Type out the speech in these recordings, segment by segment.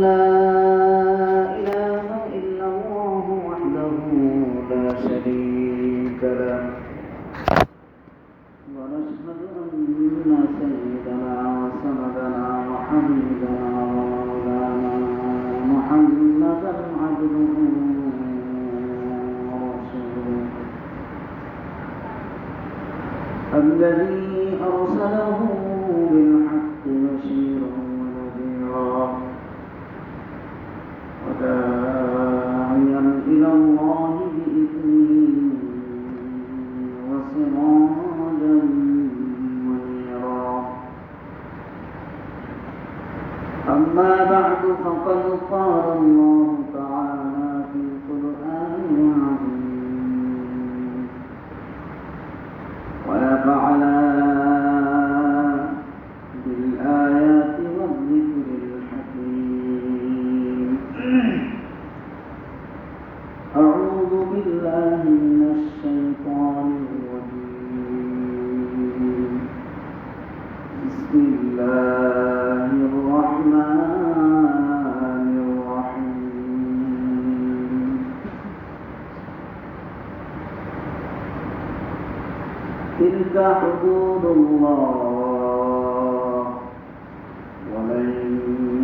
لا إله إلا الله وحده لا شريك له ونشهد أن سيدنا وسندنا وحبيبنا ومولانا محمدا عبده ورسوله الذي أرسله بالحق بشيرا ونذيرا وداعيا إلى الله بإذنه وسراجا منيرا أما بعد فقد قال الله تعالى في القرآن العظيم ونفعنا بالآيات والذكر الحكيم أعوذ بالله من الشيطان الرجيم بسم الله الرحمن الرحيم تلك حدود الله ومن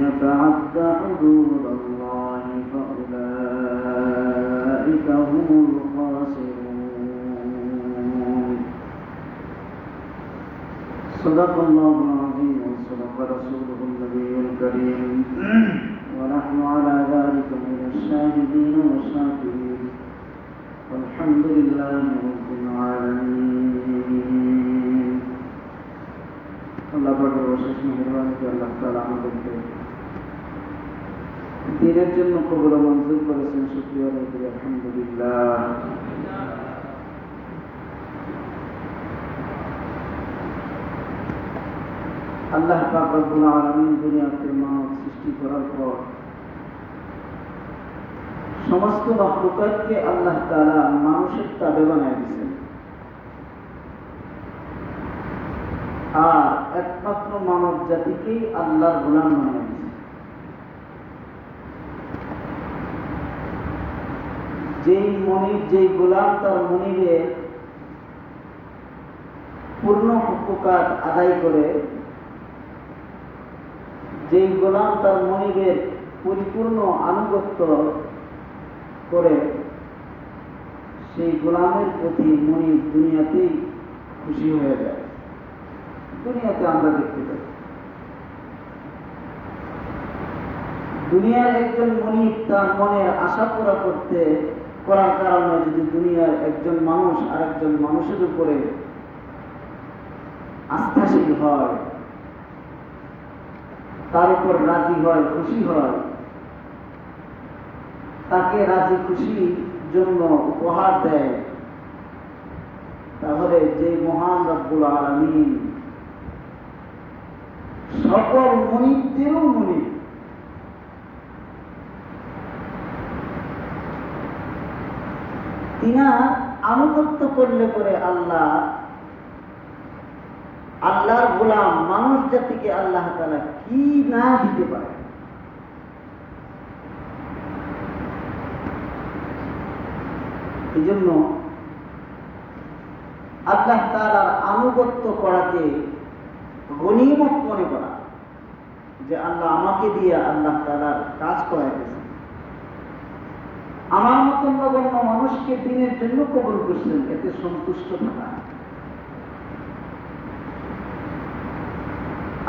يتعد حدود الله فأولئك هم الخاسرون صدق الله العظيم وصدق رسوله النبي الكريم ونحن على ذلك من الشاهدين والشاكرين والحمد لله رب العالمين আল্লাহ পাকের অশেষ মেহেরবানিতে আল্লাহ তাআলা আমাদেরকে দিনের জন্য কবুল ও মঞ্জুর করেছেন। শুকরিয়া আদায় করি আলহামদুলিল্লাহ। আল্লাহ পাক রব্বুল আলামিন দুনিয়াতে মানব সৃষ্টি করার পর সমস্ত মাখলুকাতকে আল্লাহ তাআলা মানুষের তাবে বানায় দিয়েছেন, আর একমাত্র মানব জাতিকেই আল্লাহর গোলাম বানায় দিয়েছেন। যেই গোলাম তার মনিবের পূর্ণ হুকুকাত আদায় করে, যেই গোলাম তার মনিবের পরিপূর্ণ আনুগত্য করে, সেই গোলামের প্রতি মনিব দুনিয়াতেই খুশি হয়ে যায়। দুনিয়াতে আমরা দেখতে পাই দুনিয়ার একজন মনিব তার মনের আশা পুরা করার কারণে যদি দুনিয়ার একজন মানুষ আর একজন মানুষের উপরে আস্থাশীল হয়, তার উপর রাজি হয়, খুশি হয়, তাকে রাজি খুশির জন্য উপহার দেয়, তাহলে যে মহান রব্বুল আলামিন সকল মনিবদেরও মনিব, তিনার আনুগত্য করলে পরে আল্লাহর গোলাম মানুষ জাতিকে আল্লাহ তাআলা কি না দিতে পারে। এই জন্য আল্লাহ তাআলার আনুগত্য করাকে গনিমত মনে করা, যে আল্লাহ আমাকে দিয়ে আল্লাহ তাআলার কাজ করাইতেছেন, আমার মতন নগণ্য মানুষকে দিনের জন্য কবুল করছেন, এতে সন্তুষ্ট থাকা।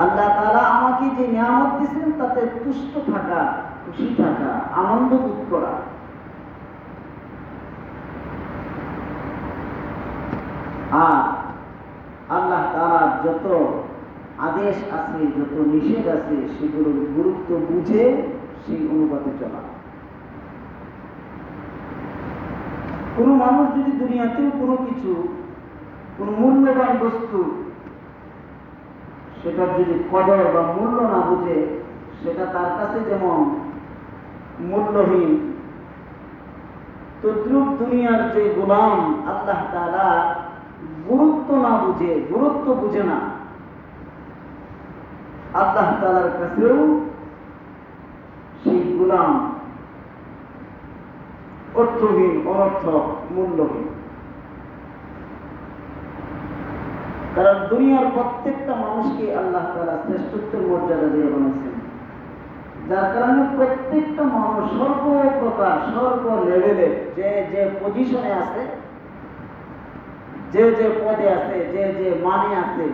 আল্লাহ তাআলা আমাকে যে নিয়ামত দিয়েছেন তাতে তুষ্ট থাকা, খুশি থাকা, আনন্দ বোধ করা। আর আল্লাহ তাআলার যত আদেশ আছে, যত নিষেধ আছে, সেগুলোর গুরুত্ব বুঝে সেই অনুপাতে চলা। কোনো মানুষ যদি দুনিয়াতেও কোনো কিছু, কোনো মূল্যবান বস্তু, সেটার যদি কদর বা মূল্য না বুঝে, সেটা তার কাছে যেমন মূল্যহীন, তদ্রুপ দুনিয়ার যে গোলাম আল্লাহ তাআলা গুরুত্ব বুঝে না, আল্লাহ তাআলার কাছেও গোলাম, অর্থহীন, অনর্থক, মূল্যহীন। কারণ দুনিয়ার প্রত্যেকটা মানুষকে আল্লাহ তাআলা শ্রেষ্ঠত্বের মর্যাদা দিয়ে বানিয়েছেন, যার কারণে প্রত্যেকটা মানুষ সর্বপ্রকার সর্ব লেভেলে যে যে পজিশনে আছে, যে যে পদে আছে, যে যে মানে আছে,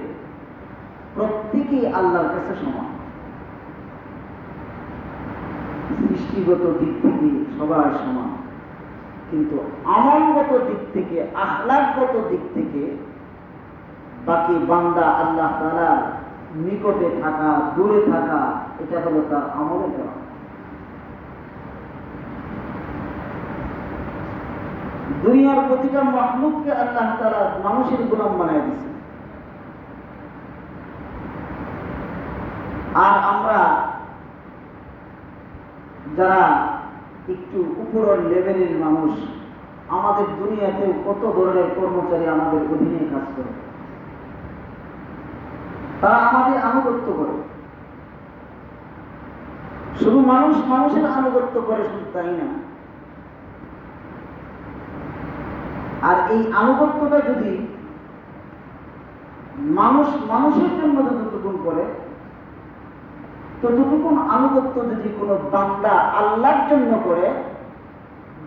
প্রত্যেকেই আল্লাহর কাছে সমান। সৃষ্টিগত দিক থেকে সবাই সমান, কিন্তু আমলগত দিক থেকে, আখলাকগত দিক থেকে বাকি বান্দা আল্লাহ তাআলার নিকটে থাকা, দূরে থাকা, এটা হলো তার আমলের কারণ। দুনিয়ার প্রতিটা মাখলুককে আল্লাহ তাআলা মানুষের গোলাম বানায় দিয়েছেন। আর আমরা যারা একটু উপরের লেভেলের মানুষ, আমাদের দুনিয়াতেও কত ধরনের কর্মচারী আমাদের অধীনে কাজ করে, তারা আমাদের আনুগত্য করে। শুধু মানুষ মানুষের আনুগত্য করে শুধু তাই না, আর এই আনুগত্যটা যদি মানুষ মানুষের জন্য যতটুকুন করে, ততটুকুন আনুগত্য যদি কোনো বান্দা আল্লাহর জন্য করে,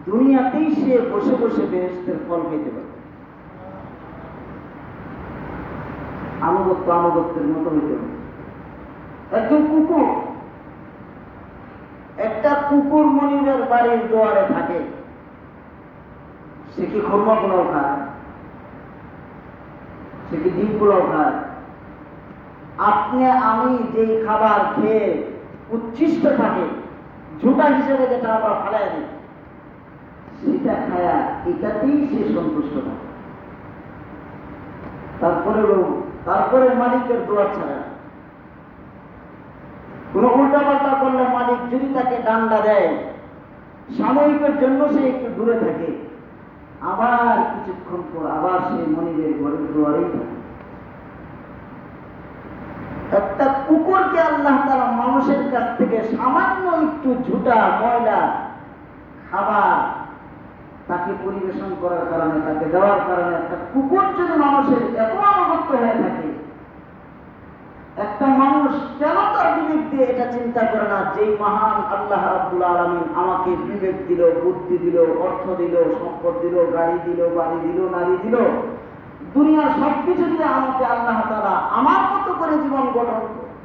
দুনিয়াতেই সে বসে বসে বেহেশতের ফল পেতে পারে। আনুগত্য আনুগত্যের মতো হইতে হবে। একজন কুকুর, একটা কুকুর মনিবের বাড়ির দুয়ারে থাকে, সে কি খুরমা পোলাও খায়? সে কি ডিম পোলাও খায়? আপনি আমি যেই খাবার খেয়ে উচ্ছিষ্ট থাকে, ঝুটা হিসেবে যেটা আমরা ফেলাই দিই, সেটা খায়া এটাতেই সে সন্তুষ্ট থাকে। তারপরে মালিকের দোয়ার ছাড়া কোন উল্টাপাল্টা করলে মালিক যদি তাকে ডান্ডা দেয়, সাময়িকের জন্য সে একটু দূরে থাকে, আবার কিছুক্ষণ পর আবার সে মনিবের ঘরের দুয়ারেই থাকে। একটা কুকুরকে আল্লাহ তাআলা মানুষের কাছ থেকে সামান্য একটু ঝুটা ময়লা খাবার তাকে পরিবেশন করার কারণে, তাকে দেওয়ার কারণে, একটা কুকুর যদি মানুষের এত আনুগত্য হয়ে থাকে, একটা মানুষ কেন তার বিবেক দিয়ে এটা চিন্তা করে না, যেই মহান আল্লাহ রাব্বুল আলামিন আমাকে বিবেক দিল, বুদ্ধি দিল, অর্থ দিল, সম্পদ দিল, গাড়ি দিল, বাড়ি দিল, নারী দিল, দুনিয়ার সবকিছু দিয়ে আমাকে আল্লাহ তাআলা আমার মতো করে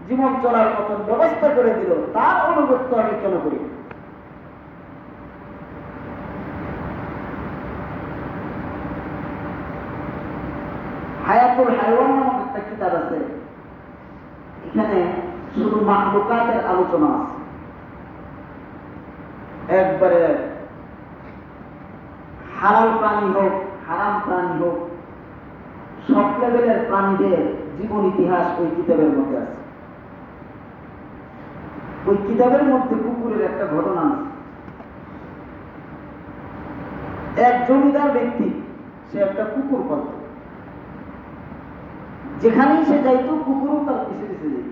জীবন চলার মতন ব্যবস্থা করে দিল, তার অনুগত্য আমি কেন করি? হায়াতুল হায়ওয়ান নামক একটা কিতাব আছে, এখানে শুধু মাখলুকাতের আলোচনা আছে। একবারে হালাল প্রাণী হোক, হারাম প্রাণী হোক, সব লেভেলের প্রাণীদের জীবন ইতিহাস ওই কিতাবের মধ্যে আছে। ওই কিতাবের মধ্যে কুকুরের একটা ঘটনা আছে। এক জমিদার ব্যক্তি, সে একটা কুকুর পালত, যেখানেই সে যাইত কুকুরও তার পিছে পিছে যেত।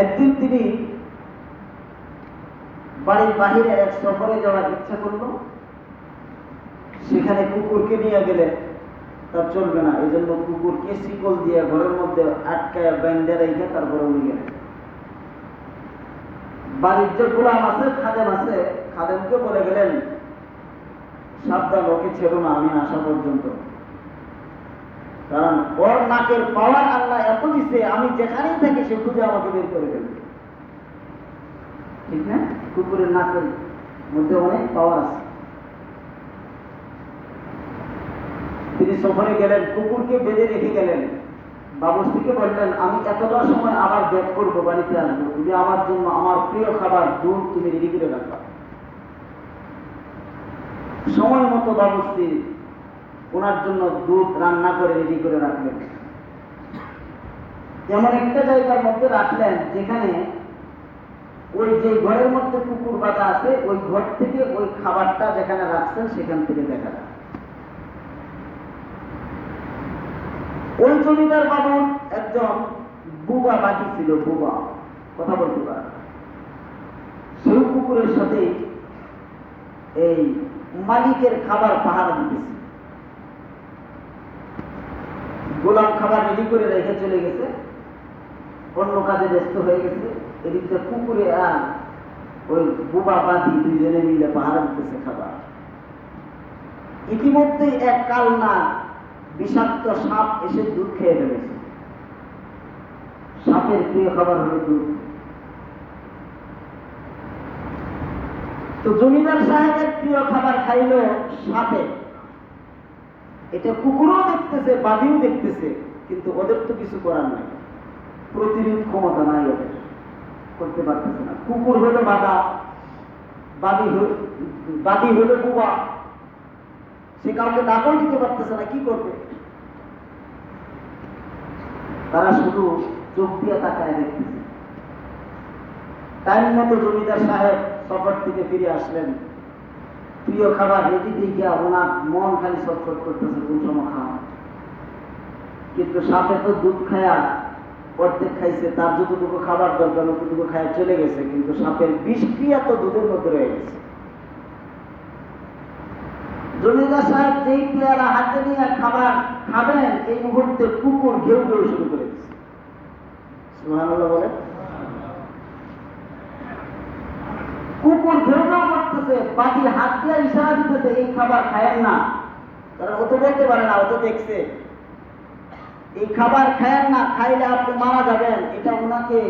একদিন তিনি বাড়ির বাহিরে এক সফরে যাওয়ার ইচ্ছা করল, সেখানে কুকুরকে নিয়ে গেলে তার চলবে না, এই জন্য কুকুরকে শিকল দিয়ে ঘরের মধ্যে আটকায় বেঁধে রেখে তারপরে উনি গেলেন। বাড়ির যে গোলাম আছে, খাদেম আছে, খাদেমকে বলে গেলেন, সাবধান, ওকে ছেড়ো না আমি আসা পর্যন্ত, কারণ ওর নাকের পাওয়ার আল্লাহ এত দিছে, আমি যেখানেই থাকি সে খুঁজে আমাকে বের করে দেবে। ঠিক না? কুকুরের নাকের মধ্যে অনেক পাওয়ার আছে। তিনি সফরে গেলেন, কুকুরকে বেঁধে রেখে গেলেন। বাবুর্চিকে বললেন, আমি এতটা সময় আবার ব্যাক করবো, বাড়িতে আসবো, তুমি আমার জন্য আমার প্রিয় খাবার দুধ তুমি রেডি করে রাখবা। সময় মতো বাবুর্চি ওনার জন্য দুধ রান্না করে রেডি করে রাখলেন। এমন একটা জায়গার মধ্যে রাখলেন যেখানে ওই যে ঘরের মধ্যে কুকুর বাঁধা আছে, ওই ঘর থেকে ওই খাবারটা যেখানে রাখছেন সেখান থেকে দেখা যায়। ওই জমিদার বাবুর একজন বুবা বাকি ছিল, বুবা কথা বলতে পারে না। সেই কুকুরের সাথে এই মালিকের খাবার পাহারা দিতেছে। গোলাম খাবার রেডি করে রেখে চলে গেছে, অন্য কাজে ব্যস্ত হয়ে গেছে। এদিকে কুকুরে আর ওই বুবা বাদি দুইজনে মিলে পাহারা দিতেছে খাবার। ইতিমধ্যেই এক কালনা বিষাক্ত সাপ এসে দুধ খেয়ে ফেলেছে। সাপের প্রিয় খাবার হলো দুধ। তো জমিদার সাহেবের প্রিয় খাবার খাইল সাপে। এটা কুকুরও দেখতেছে, বাদিও দেখতেছে, কিন্তু ওদের তো কিছু করার নাই, প্রতিরোধ ক্ষমতা নাই, ওদের করতে পারতেছে না। কুকুর হলো বাধা, বাদি হলো বুবা, সে কাউকে ডাকও দিতে পারতেছে না, কি করবে? তারা শুধু চোখ দিয়ে তাকায় দেখতেছে। টাইম মতো জমিদার সাহেব সফর থেকে ফিরে আসলেন। প্রিয় খাবার রেডি দিয়ে ওনার মন খালি ছটফট করতেছে, কোন সময় খাওয়া। কিন্তু সাপে তো দুধ খায়া অর্ধেক খাইছে, তার যতটুকু খাবার দরকার ততটুকু খায়া চলে গেছে, কিন্তু সাপের বিষক্রিয়া তো দুধের মধ্যে রয়ে গেছে। জমিদার সাহেব যেই পেয়ারা হাতে নিয়ে খাবার খাবেন, এই মুহূর্তে কুকুর ঘেউ ঘেউ শুরু করে দিচ্ছে। সুবহানাল্লাহ বলে। কুকুর ঘেউ ঘেউ করতেছে, বাকি হাত দিয়ে ইশারা দিতেছে এই খাবার খায়েন না। কারণ ও তো বলতে পারে না, ও তো দেখছে। এই খাবার খায়েন না, খাইলে আপনি মারা যাবেন, এটা ওনাকে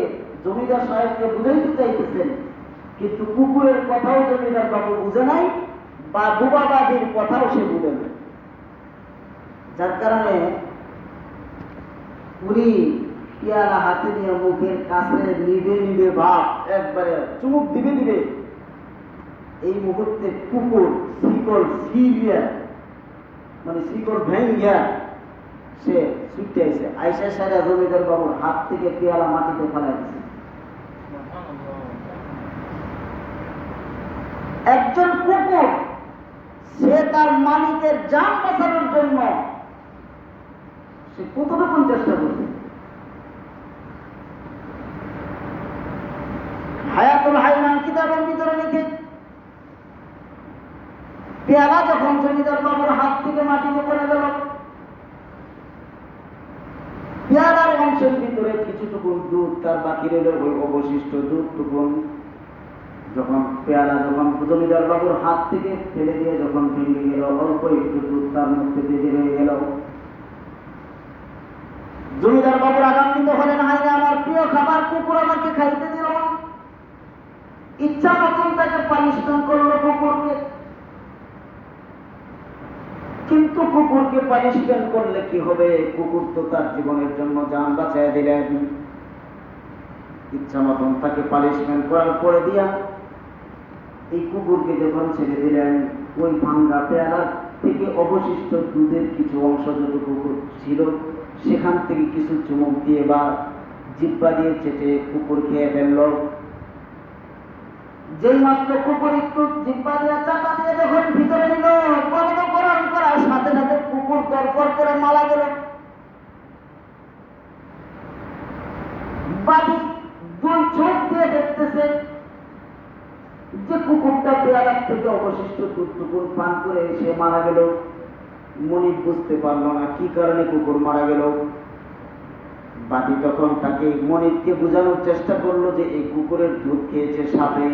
জমিদার সাহেবকে বুঝাইতে চাইতেছেন। কিন্তু কুকুরের কথাও জমিদার বাবু বুঝে নাই, বা বুবাবাদীর কথাও সে বুঝে নাই। যার কারণে উনি পেয়ালা হাতে নিয়ে মুখের কাছে নিবে নিবে ভাব, একবারে চুমুক দিবে দিবে। এই মুহূর্তে কুকুর শিকল সিরিয়া, মানে শিকল ভেঙ্গিয়া সে ছুটে আইসে, আইসা সারা জমিদার বাবুর হাত থেকে পেয়ালা মাটিতে ফেলাই দিছে। একজন কুকুর সে তার মালিকের জান বাঁচানোর জন্য সে কতটুকু চেষ্টা করছে। হায়াতুল হাইওয়ান কিতাবের ভিতরে লিখে, পেয়ালা যখন জমিদার বাবুর হাত থেকে মাটিতে পড়ে গেল, পেয়ালার অংশের ভিতরে কিছুটুকু দুধ, তার বাকি রইল ওই অবশিষ্ট দুধটুকু। যখন পেয়ালা যখন জমিদার বাবুর হাত থেকে ফেলে দিয়ে যখন ভেঙে গেল, অল্প একটু দুধ তার মধ্যে বেঁধে রয়ে গেল। জমিদার বাবুর আগান্বিত হলেন, হাইরে আমার প্রিয় খাবার কুকুর আমাকে খাইতে দিল না। ইচ্ছা মতন তাকে পানিশমেন্ট করলো কুকুরকে। কিন্তু কুকুরকে পানিশমেন্ট করলে কি হবে? কুকুর তো তার জীবনের জন্য জান বাঁচায় দিলেন। ইচ্ছা মতন তাকে পানিশমেন্ট করার পরে দিয়া এই কুকুরকে যখন ছেড়ে দিলেন, ওই ভাঙ্গা পেয়ালার থেকে অবশিষ্ট দুধের কিছু অংশ যতটুকু ছিল, সেখান থেকে কিছু চুমুক দিয়ে বা জিব্বা দিয়ে চেটে কুকুর খেয়ে ফেলল। যেই মাত্র কুকুর একটু জিব্বা দিয়ে চাপা দিয়ে যখন ভিতরে নিল, কর্মকরণ করার সাথে সাথে কুকুর দরপর করে মারা গেল। বাড়ি দুই চোখ দিয়ে দেখতেছে যে কুকুরটা পেয়ালার থেকে অবশিষ্ট দুধটুকু পান করে সে মারা গেল। মনিব বুঝতে পারলো না কি কারণে কুকুর মারা গেল। বাদি তখন তাকে মনিবকে বোঝানোর চেষ্টা করলো যে এই কুকুরের দুধ খেয়েছে সাপে,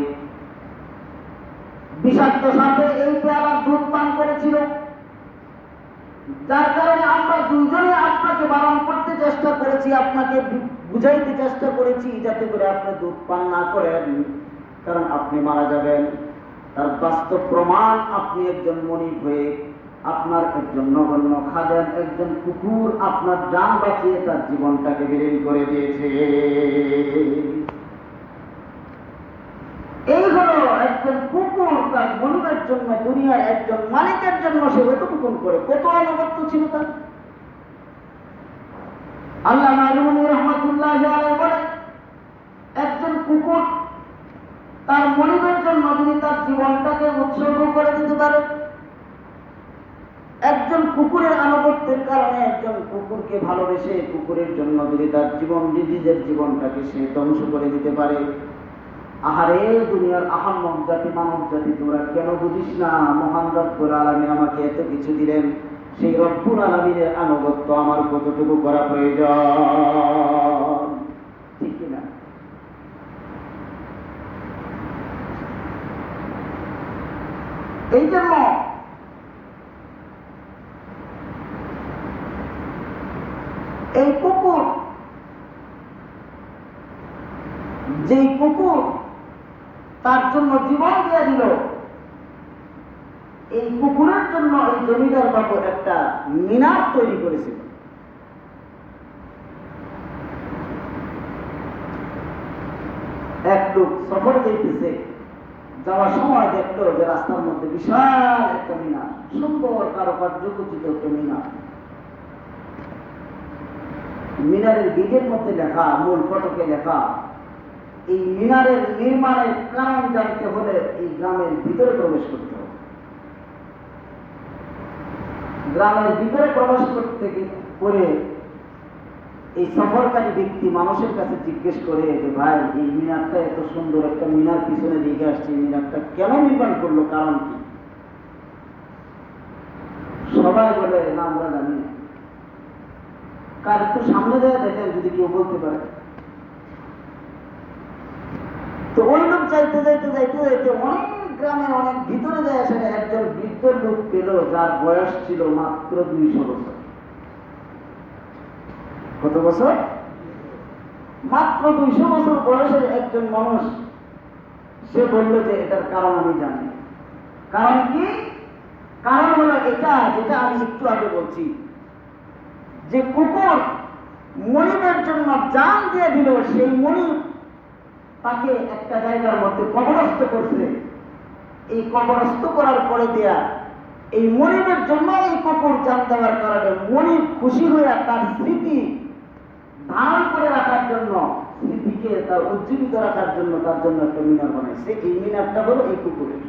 বিষাক্ত সাপে এই পেয়ালার দুধ পান করেছিল। যার কারণে আমরা দুইজনে আপনাকে বারণ করতে চেষ্টা করেছি, আপনাকে বুঝাইতে চেষ্টা করেছি যাতে করে আপনি দুধ পান না করেন, কারণ আপনি মারা যাবেন। তার বাস্তব প্রমাণ, আপনি একজন মনিব হয়ে আপনার একজন নগণ্য খাদেম, একজন কুকুর আপনার জান বাঁচিয়ে তার জীবনটাকে বিলীন করে দিয়েছে। এই হলো একজন কুকুর তার মনিবের জন্য, দুনিয়ার একজন মালিকের জন্য সে এতটুকুন করে, কত আনুগত্য ছিল তার। আল্লামা আলমী রহমাতুল্লাহ আলাইহি বলেন, একজন কুকুর তার মনিবের জন্য যদি তার জীবনটাকে উৎসর্গ করে দিতে পারে, একজন একজন কুকুরের আনুগত্যের কারণে, একজন কুকুরকে ভালোবেসে কুকুরের জন্য যদি তার নিজের জীবনটাকে সে ধ্বংস করে দিতে পারে, আহারে দুনিয়ার আহাম্মক জাতি, মানব জাতি, তোরা কেন বুঝিস না মহান রব্বুল আলামিন আমাকে এত কিছু দিলেন, সেই রব্বুল আলামিনের আনুগত্য আমার কতটুকু করা প্রয়োজন, ঠিক কিনা? এই জন্য এই কুকুর, যেই কুকুর তার জন্য জীবন দিয়ে দিল, এই কুকুরের জন্য এই জমিদার বাবু একটা মিনার তৈরি করেছিল। এক লোক সফরে যেতেছে, যাওয়ার সময় দেখলো যে রাস্তার মধ্যে বিশাল একটা মিনার, সুন্দর কারুকার্য খচিত একটা মিনার। মিনারের গেটের মধ্যে লেখা, মূল ফটকে লেখা, এই মিনারের নির্মাণের কারণ জানতে হলে এই গ্রামের ভিতরে প্রবেশ করতে হবে। গ্রামের ভিতরে প্রবেশ করতে করে এই সফরকারী ব্যক্তি মানুষের কাছে জিজ্ঞেস করে যে ভাই, এই মিনারটা এত সুন্দর একটা মিনার পিছনে দিকে আসছে, এই মিনারটা কেন নির্মাণ করলো, কারণ কি? সবাই বলে না আমরা জানি না। কার একটু সামনে যায় দেখেন যদি কেউ বলতে পারে। তো ওই লোক যাইতে যাইতে যাইতে যাইতে অনেক গ্রামের অনেক ভিতরে যায়, সেটা একজন বৃদ্ধ লোক পেল যার বয়স ছিল মাত্র 200 বছর। কত বছর? মাত্র 200 বছর বয়সের একজন মানুষ। সে বলল যে এটার কারণ আমি জানি। কারণ কি? কারণ হলো এটা, যেটা আমি একটু আগে বলছি, যে কুকুর মনিবের জন্য জান দিয়ে দিল, সেই মনিব তাকে একটা জায়গার মধ্যে কবরস্থ করছে। এই কবরস্থ করার পরে দেয়া এই মনিবের জন্য এই কুকুর জান দেওয়ার কারণে মনিব খুশি হয়ে তার স্মৃতি ধারণ করে রাখার জন্য, স্মৃতিকে তার উজ্জীবিত রাখার জন্য তার জন্য একটা মিনার বানাইছে। এই মিনারটা হলো এই কুকুরের।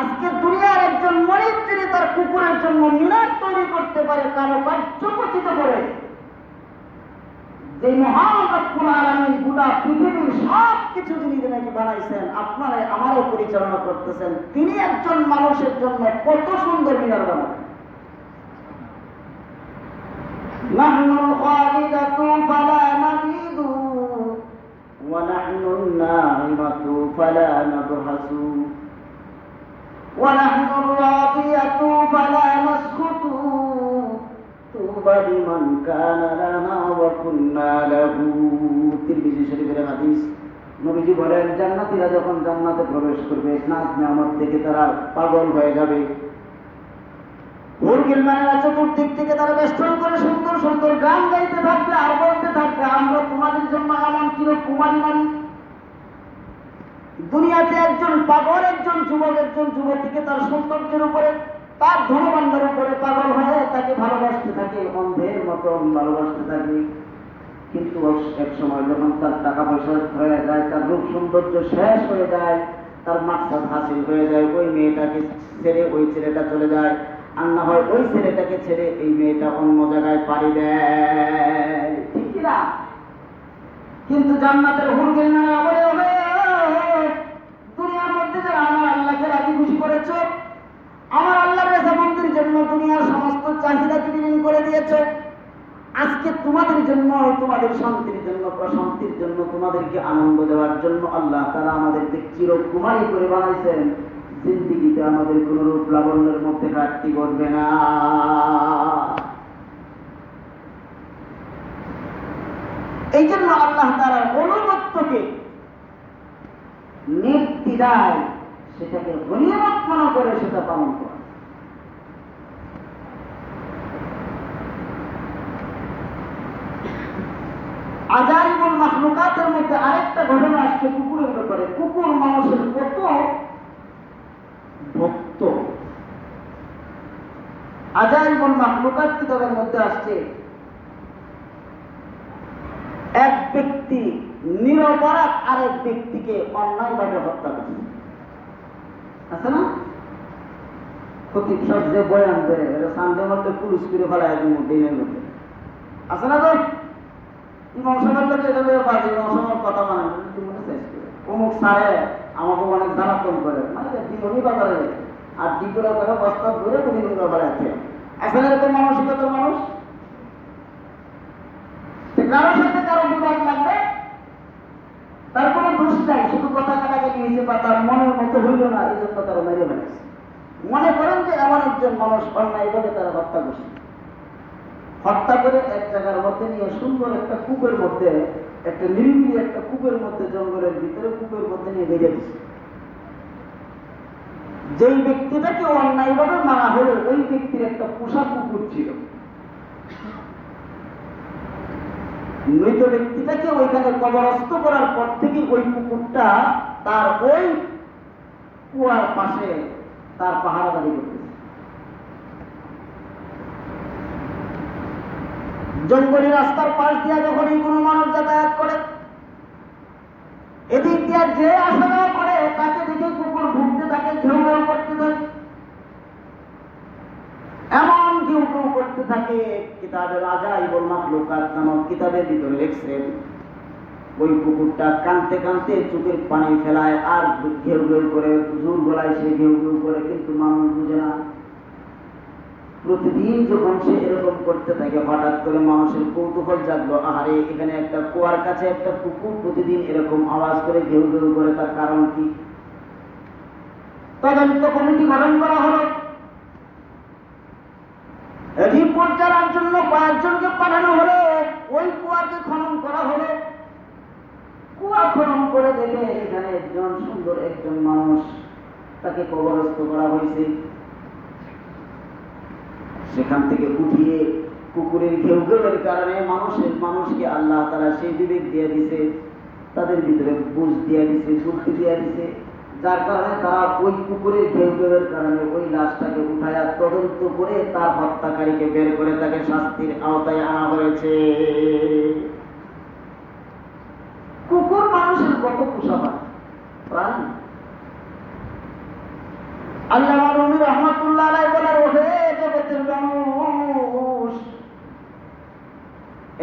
আজকে দুনিয়ার একজন মনিব যদি তার কুকুরের জন্য মিনার তৈরি করতে পারে, কারো কার্যকচিত করে, যে মহান রব্বুল আলামিন গোটা পৃথিবীর সব কিছু যিনি নাকি বানাইছেন, আপনারা আমারও পরিচালনা করতেছেন, তিনি একজন মানুষের জন্য কত সুন্দর মিনার বানাবেন। নাহনুল খালিদাতু ফালা নাবিদু ওয়া নাহনুন নাইমাতু ফালা নাবহাসু ওয়া নাহনুর রাদিয়াতু ফালা নাসখুতু তুবা লিমান কানা লানা ওয়া কুন্না লাহু। তিরমিজি শরীফের হাদিস। নবীজি বলেন, জান্নাতীরা যখন জান্নাতে প্রবেশ করবে, নাজ নিয়ামত থেকে তারা পাগল হয়ে যাবে। হুরগিলমানেরা চতুর্দিক থেকে তারা বেষ্টন করে সুন্দর সুন্দর গান গাইতে থাকবে আর বলতে থাকবে, আমরা তোমাদের জন্য এমন কিরো কুমারী নারী। দুনিয়াতে একজন পাগল, একজন যুবক, একজন যুবতীকে তার সৌন্দর্যের উপরে, তার ধনভাণ্ডার উপরে পাগল হয়ে তাকে ভালোবাসতে থাকে, অন্ধের মতো ভালোবাসতে থাকে। কিন্তু এক সময় যখন তার টাকা পয়সা হয়ে যায়, তার রূপ সৌন্দর্য শেষ হয়ে যায়, তার মাকসাদ হাসিল হয়ে যায়, ওই মেয়েটাকে ছেড়ে ওই ছেলেটা চলে যায়, আর না হয় ওই ছেলেটাকে ছেড়ে এই মেয়েটা অন্য জায়গায় পাড়ি দেয়, ঠিক কিনা? কিন্তু জান্নাতের হুরগিলমানেরা বলে, দুনিয়ার মধ্যে যারা আমার আল্লাহকে রাজি খুশি করেছ, আমার আল্লাহর রেজামন্দির জন্য দুনিয়ার সমস্ত চাহিদাকে বিলীন করে দিয়েছ, আজকে তোমাদের জন্য, তোমাদের শান্তির জন্য, প্রশান্তির জন্য, তোমাদেরকে আনন্দ দেওয়ার জন্য আল্লাহ তাআলা আমাদেরকে চিরকুমারী করে বানাইছেন। জিন্দেগিতে আমাদের কোন রূপ লাবণ্যের মধ্যে ঘাটতি ঘটবে না। এই জন্য আল্লাহ তাআলার অনুগত্যকে নির্দ্বিধায় সেটাকে গনিমত মনে করে সেটা পালন করা। আজাইবুল মাখলুকাতের মধ্যে আরেকটা ঘটনা আসছে কুকুরের ব্যাপারে। কুকুর মানুষের কত ভক্ত। আজাইবুল মাখলুকাত কিতাবের মধ্যে আসছে, এক ব্যক্তি ব্যক্তি নিরপরাধ আরেক ব্যক্তিকে অন্যায়ভাবে হত্যা করছে, আছে না? খতিব সব যে বয়ান দেয় এটা সানডে মধ্যে পুলিশ করে ফেলায় দিনের মধ্যে, আছে না? তো ইমাম সাহেবের লোক এটা বাজে, ইমাম সাহেবের কথা মানে জীবনে শেষ করে অমুক সারে আমাকে অনেক জ্বালাতন করে, মানে জীবনই বাজারে আর ডিগুলা করে বস্তা ধরে তুমি বেড়াচ্ছে, আছে না এরকম মানসিকতার মানুষ? কারোর সাথে কারো বিবাদ লাগবে, তার কোনো দোষ নাই, শুধু কথা কাটাকাটি হয়েছে বা তার মনের মতো হইল না, এই জন্য তারা মেরে ফেলেছে। মনে করেন যে এমন একজন মানুষ অন্যায়ভাবে তারা হত্যা করছে, হত্যা করে এক জায়গার মধ্যে নিয়ে সুন্দর একটা কূপের মধ্যে, একটা নিরিবিলি একটা কূপের মধ্যে, জঙ্গলের ভিতরে কূপের মধ্যে নিয়ে বেরিয়ে দিচ্ছে। যেই ব্যক্তিটাকে অন্যায়ভাবে মারা হলো ওই ব্যক্তির একটা পোষা কুকুর ছিল, মৃত ব্যক্তিটাকে ওইখানে কবরস্থ করার পর থেকে ওই কুকুরটা তার ওই কুয়ার পাশে তার পাহারাদারি করতেছে। জঙ্গলি রাস্তার পাশ দিয়া যখনই কোনো মানুষ যাতায়াত করে, এদিক দিয়া যে আসা যাওয়া করে তাকে দেখে কুকুর ভুগতে থাকে, ঘেউ ঘেউ করতে থাকে, এমন ঘেউ ঘেউ করতে থাকে। কিতাবের আজাইবুল মাখলুকাত নামক কিতাবের ভিতরে লিখছেন ওই কুকুরটা কাঁদতে কাঁদতে চোখের পানি ফেলায় আর ঘেউ ঘেউ করে, জোর গলায় সে ঘেউ ঘেউ করে, কিন্তু মানুষ বুঝে না। প্রতিদিন যখন সে এরকম করতে থাকে হঠাৎ করে মানুষের কৌতূহল জাগলো, আহারে এখানে একটা কুয়ার কাছে একটা কুকুর প্রতিদিন এরকম আওয়াজ করে ঘেউ ঘেউ করে, তার কারণ কি? তদন্ত কমিটি গঠন করা হলো, রিপোর্ট করার জন্য কয়েকজনকে পাঠানো হলো, ওই কুয়াকে খনন করা হলো। কুয়া খনন করে দেখে এখানে একজন সুন্দর একজন মানুষ, তাকে কবরস্থ করা হয়েছে। সেখান থেকে উঠিয়ে কুকুরের ঘেউ ঘেউয়ের কারণে মানুষকে আল্লাহ তাআলা সেই বিবেক দিয়ে দিছে, তাদের ভিতরে বুঝ দিয়ে দিছে, বুদ্ধি দিয়ে দিছে, যার কারণে তারা ওই কুকুরের ঘেউ ঘেউয়ের কারণে ওই লাশটাকে উঠায়া তদন্ত করে তার হত্যাকারীকে বের করে তাকে শাস্তির আওতায় আনা হয়েছে। কুকুর মানুষের কত পোষা প্রাণ। আল্লামা রুমি রহমাতুল্লাহ আলাইহি বলেন, ওহে জগতের মানুষ,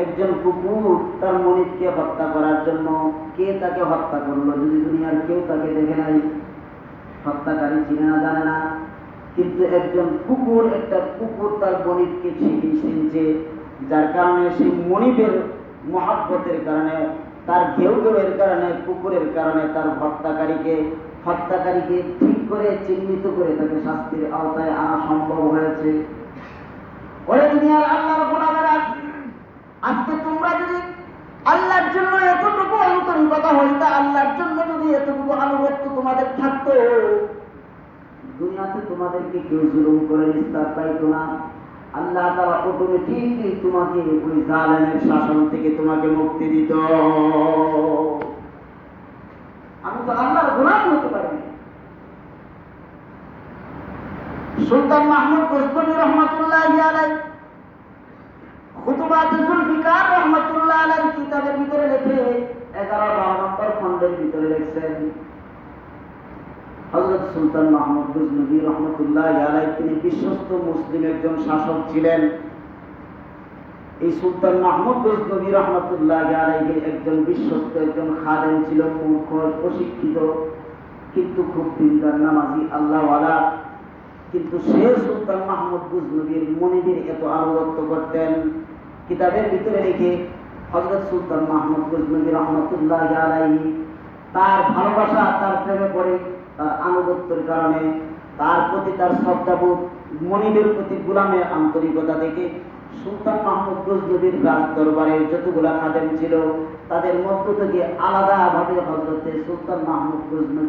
একজন কুকুর তার মনিবকে হত্যা করার জন্য, কে তাকে হত্যা করলো যদি দুনিয়ার কেউ তাকে দেখে নাই, হত্যাকারী চিনে না, জানে না, কিন্তু একজন কুকুর, একটা কুকুর তার মনিবকে ঠিকই চিনছে, যার কারণে সেই মনিবের মহাব্বতের কারণে, তার ঘেউ ঘেউয়ের কারণে, কুকুরের কারণে তার হত্যাকারীকে ঠিক করে চিহ্নিত করে তাকে শাস্তির আওতায় আনা সম্ভব হয়েছে। ওরে দুনিয়ার আল্লাহর গোলামেরা, আজকে তোমরা যদি আল্লাহর জন্য এতটুকু আন্তরিকতা হইতা, আল্লাহর জন্য যদি এতটুকু আনুগত্য তোমাদের থাকতো, দুনিয়াতে তোমাদেরকে কেউ জুলুম করে নিস্তার পাইতো না। আল্লাহ তাআলা অটোমেটিকলি তোমাকে ওই জালেমের শাসন থেকে তোমাকে মুক্তি দিত। আমি তো আল্লাহর গোলাম হতে পারি। সুলতান মাহমুদ গজনবী রহমাতুল্লাহি আলাইহি খুতুবাতুল জুলফিকার রহমাতুল্লাহ আলাইহি কিতাবের ভিতরে লেখে 11-12 নম্বর খণ্ডের ভিতরে লিখছেন, হযরত সুলতান মাহমুদ গজনবী রহমাতুল্লাহি আলাইহি তিনি বিশ্বস্ত মুসলিম একজন শাসক ছিলেন। এই সুলতান মাহমুদ গজনবী রহমাতুল্লাহি আলাইহি একজন বিশ্বস্ত একজন খাদেম ছিল, মূর্খ, অশিক্ষিত, কিন্তু খুব দিনদার, নামাজি, আল্লাহওয়ালা। কিন্তু সে সুলতান মাহমুদ গজনবীর মনিবের এত আনুগত্য করতেন। কিতাবের ভিতরে লিখে হযরত সুলতান মাহমুদ গজনবী রহমাতুল্লাহি আলাইহি তার ভালোবাসা, তার প্রেমে পড়ে, তার আনুগত্যের কারণে, তার প্রতি তার শ্রদ্ধাবোধ, মনিবের প্রতি গোলামের আন্তরিকতা থেকে সুলতান মাহমুদ গজনবীর রাজ দরবারের যতগুলা খাদেম ছিল তাদের মধ্য থেকে আলাদাভাবে হযরত সুলতান মাহমুদ গজনবী